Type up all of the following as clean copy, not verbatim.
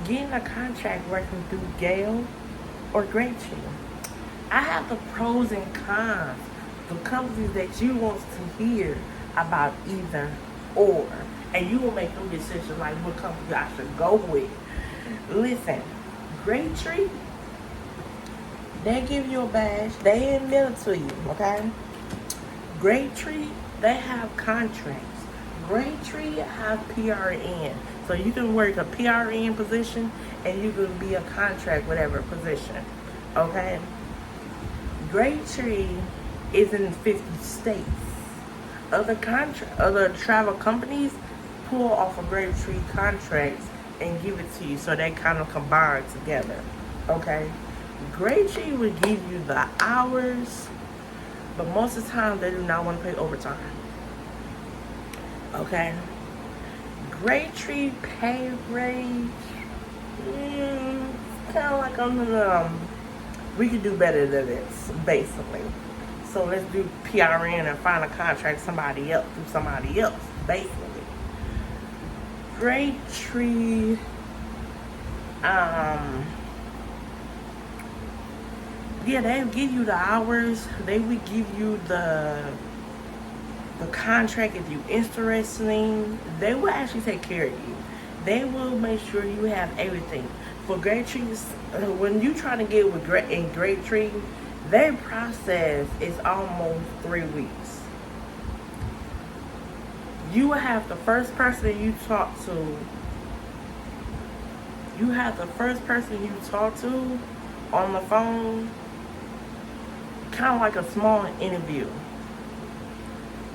getting a contract working through Gale or Grapetree. I have the pros and cons, the companies that you want to hear about either or. And you will make your decision like what company I should go with. Listen, Grapetree, they give you a badge. They admit it to you, okay? Grapetree, they have contracts. Grapetree have PRN. So you can work a PRN position and you can be a contract whatever position. Okay? Grapetree is in 50 states. Other travel companies pull off of Grapetree contracts and give it to you, so they kind of combine together. Okay? Grapetree will give you the hours, but most of the time they do not want to pay overtime. Okay? Grapetree pay rate, kind of like on the, we could do better than this, basically. So let's do PRN and find a contract through somebody else, basically. Grapetree, yeah, they give you the hours. They would give you the contract if you're interested. They will actually take care of you. They will make sure you have everything. For Grapetree, when you try to get with Grapetree, their process is almost 3 weeks. You will have the first person you talk to. You have the first person you talk to on the phone, kind of like a small interview.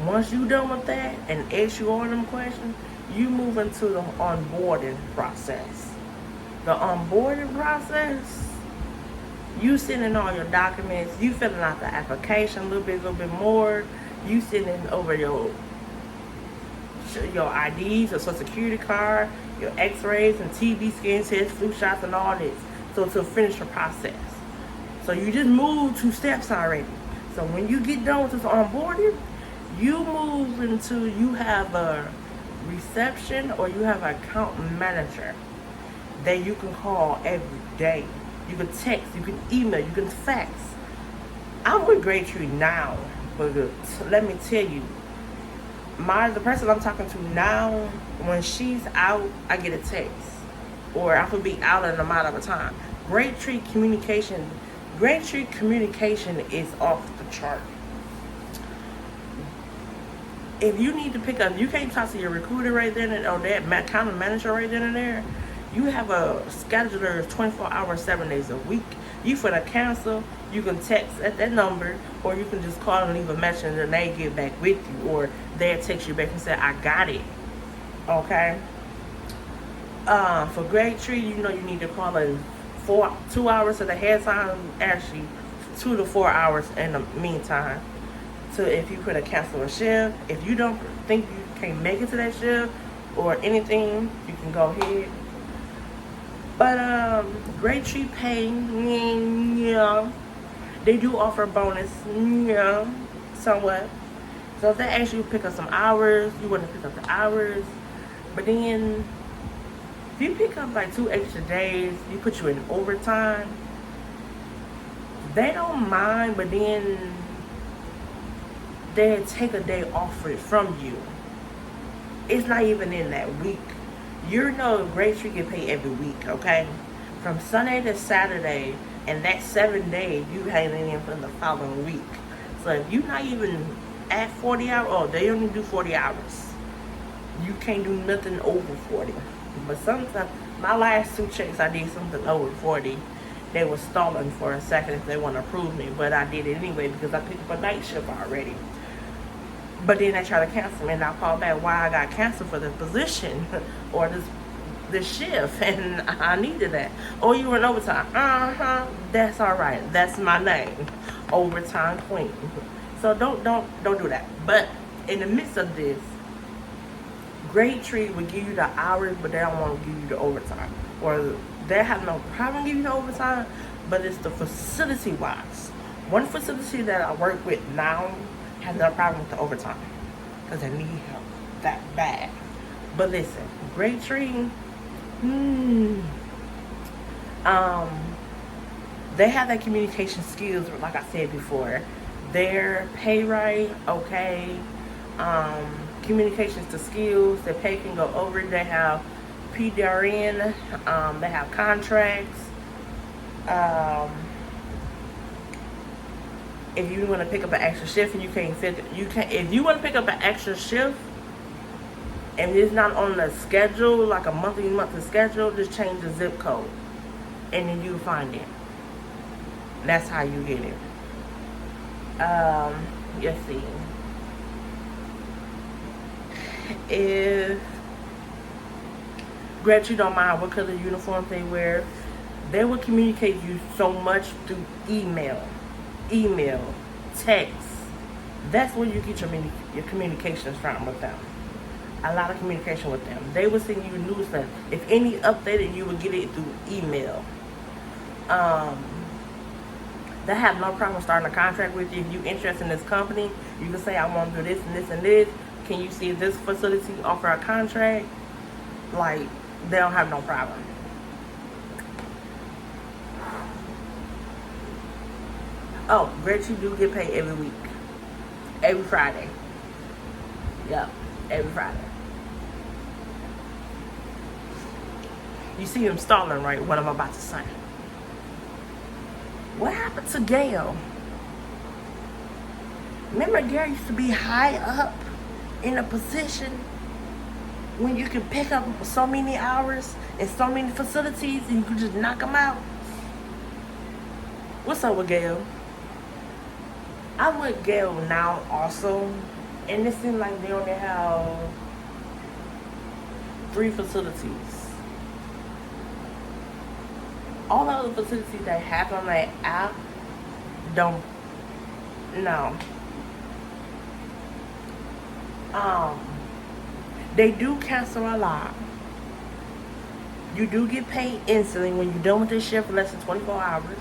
Once you're done with that and ask you all them questions, you move into the onboarding process. The onboarding process, you sending all your documents, you filling out the application a little bit more, you sending over your IDs, your social security card, your x-rays and TB scan tests, flu shots and all this. So to finish the process. So you just moved 2 steps already. So when you get done with this onboarding, you move into, you have a reception or you have an account manager that you can call every day. You can text, you can email, you can fax. I'm with Grapetree now, but let me tell you, the person I'm talking to now, when she's out, I get a text, or I could be out in a amount of time. Grapetree communication is off the chart. If you need to pick up, you can't talk to your recruiter right then or that kind of manager right then and there. You have a scheduler 24 hours, 7 days a week. You for the cancel, you can text at that number, or you can just call and leave a message and they get back with you, or they'll text you back and say, I got it. Okay? For Grapetree, you need to call in 2 hours at the head time, actually 2 to 4 hours in the meantime. So if you put a cancel a shift, if you don't think you can make it to that shift or anything, you can go ahead. But Grapetree pay, yeah, they do offer a bonus, yeah, somewhat. So if they ask you to pick up some hours, you want to pick up the hours. But then if you pick up like 2 extra days, you put you in overtime, they don't mind, but then they take a day off from you. It's not even in that week. Grapetree get paid every week, okay? From Sunday to Saturday, and that 7 days, you hanging in for the following week. So if you're not even at 40 hours, they only do 40 hours. You can't do nothing over 40. But sometimes, my last 2 checks, I did something over 40. They were stalling for a second if they want to approve me, but I did it anyway because I picked up a night shift already. But then they try to cancel me, and I call back why I got canceled for the position or this shift, and I needed that. Oh, you were in overtime. That's all right. That's my name, Overtime Queen. So don't do that. But in the midst of this, Grapetree will give you the hours, but they don't want to give you the overtime, or they have no problem giving you the overtime. But it's the facility wise. One facility that I work with now has no problem with the overtime because they need help that bad. But listen, Grapetree, Um, they have that communication skills, like I said before. Their pay rate, okay. Communications to skills, their pay can go over. They have PDRN, they have contracts. Um, if you want to pick up an extra shift and you can't fit, you can. If you want to pick up an extra shift and it's not on the schedule, like a monthly schedule, just change the zip code, and then you'll find it. That's how you get it. Let's see. If Grapetree don't mind what color uniforms they wear, they will communicate you so much through email, text. That's where you get your communications from with them. A lot of communication with them. They will send you newsletters. If any updated, you will get it through email. They have no problem starting a contract with you. If you're interested in this company, you can say, I want to do this and this and this. Can you see if this facility offer a contract? Like, they don't have no problem. Oh, Grapetree do get paid every week. Every Friday. Yep, every Friday. You see him stalling, right? What I'm about to say. What happened to Gale? Remember, Gale used to be high up in a position when you could pick up so many hours in so many facilities and you could just knock them out. What's up with Gale? I'm with Gale now also, and it seems like they only have 3 facilities. All the other facilities that have on that app don't. No. They do cancel a lot. You do get paid instantly when you're done with this shift for less than 24 hours.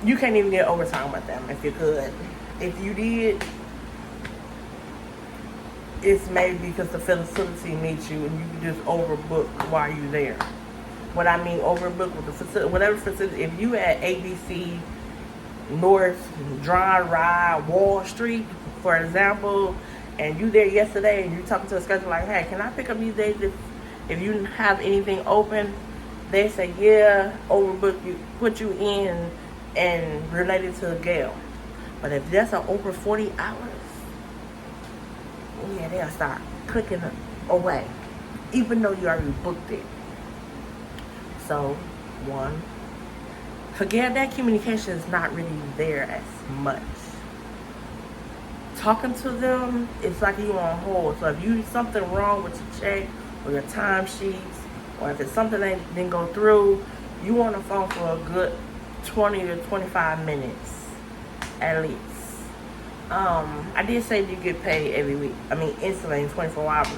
You can't even get overtime with them if you could. If you did, it's maybe because the facility needs you and you can just overbook while you're there. What I mean overbook with the facility, whatever facility, if you at ABC, North, Dry Ride, Wall Street, for example, and you there yesterday and you talking to a schedule like, hey, can I pick up these days if you have anything open? They say, yeah, overbook you, put you in and related to Gale. But if that's an over 40 hours, yeah, they'll start clicking away, even though you already booked it. So, one, forget that communication is not really there as much. Talking to them, it's like you on hold. So if you something wrong with your check or your time sheets, or if it's something that didn't go through, you on the phone for a good 20 to 25 minutes at least. I did say you get paid every week. I mean, instantly in 24 hours.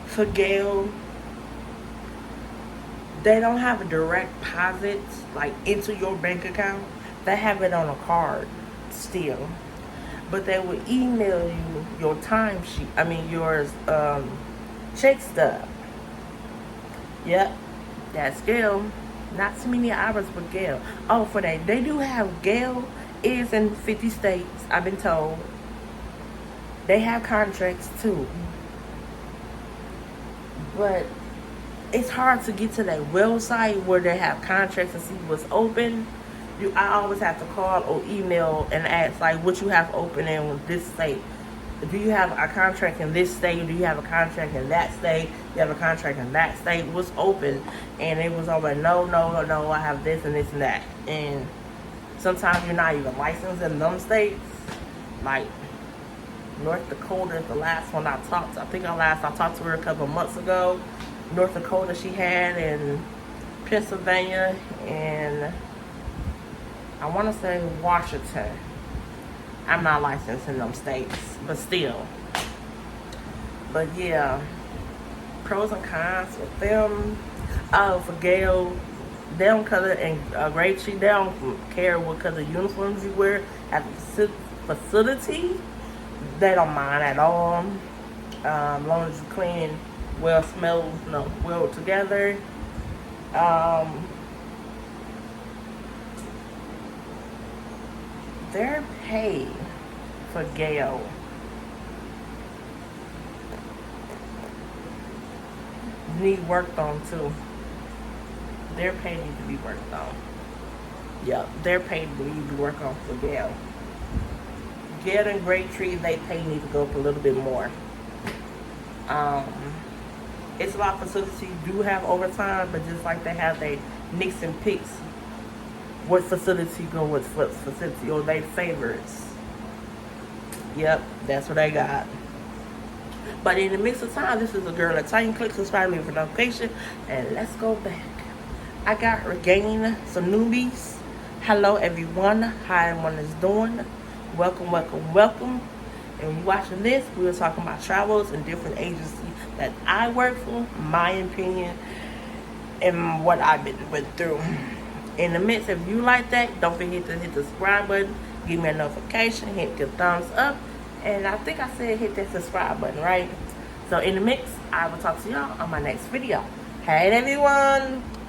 For Gale, they don't have a direct deposit like into your bank account. They have it on a card still, but they will email you your timesheet. I mean, your check stub. Yep, that's Gale. Not too many hours with Gale. Oh, for that, they do have Gale is in 50 states. I've been told. They have contracts too, but it's hard to get to that website where they have contracts and see what's open. I always have to call or email and ask like what you have open in this state. Do you have a contract in this state? Do you have a contract in that state? Do you have a contract in that state? What's open? And it was over, no, I have this and this and that. And sometimes you're not even licensed in them states. Like North Dakota is the last one I talked to. I think I talked to her a couple months ago. North Dakota she had, in Pennsylvania, and I want to say Washington. I'm not licensed in them states, but still. But yeah, pros and cons with them. For Gale, they don't color and Grapetree, they don't care what color uniforms you wear at the facility. They don't mind at all. As long as you clean, well smells, well together. They're paid for Gale. Need worked on too. Their pay need to be worked on. Yep, their pay need to be worked on for Gale. Gale and Grapetree, they pay need to go up a little bit more. It's a lot of facilities do have overtime, but just like they have they nicks and picks what facility go with facility or they favorites. Yep, that's what they got. But in the mix of time, this is a girl at Titan. Click subscribe, leave a notification, and let's go back. I got regained some newbies. Hello everyone, how everyone is doing. Welcome, welcome, welcome. And watching this, we were talking about travels and different agencies that I work for, my opinion, and what I've been through. In the midst, if you like that, don't forget to hit the subscribe button, give me a notification, hit the thumbs up, and I think I said hit that subscribe button, right? So in the mix, I will talk to y'all on my next video. Hey everyone!